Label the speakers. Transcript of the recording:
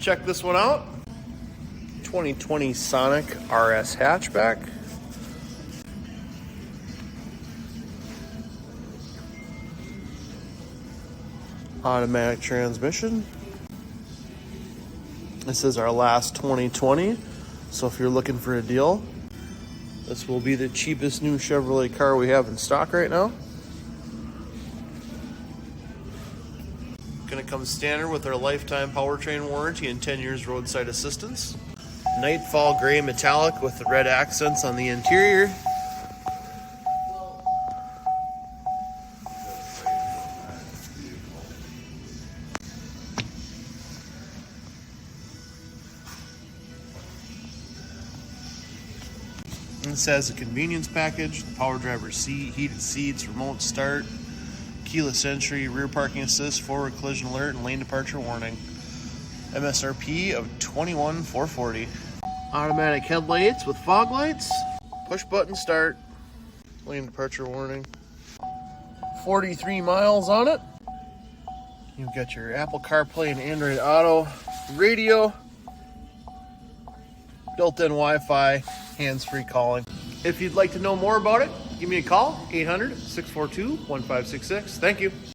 Speaker 1: check this one out. 2020 Sonic RS hatchback. Automatic transmission. This is our last 2020, so if you're looking for a deal, this will be the cheapest new Chevrolet car we have in stock right now. Gonna come standard with our Lifetime Powertrain Warranty and 10 years Roadside Assistance. Nightfall Grey metallic with the red accents on the interior. This has a convenience package, the power driver's seat, heated seats, remote start, keyless entry, rear parking assist, forward collision alert, and lane departure warning. MSRP of $21,440. Automatic headlights with fog lights, push button start, lane departure warning. 43 miles on it. You've got your Apple CarPlay and Android Auto radio, built-in Wi-Fi, hands-free calling. If you'd like to know more about it, give me a call, 800-642-1566. Thank you.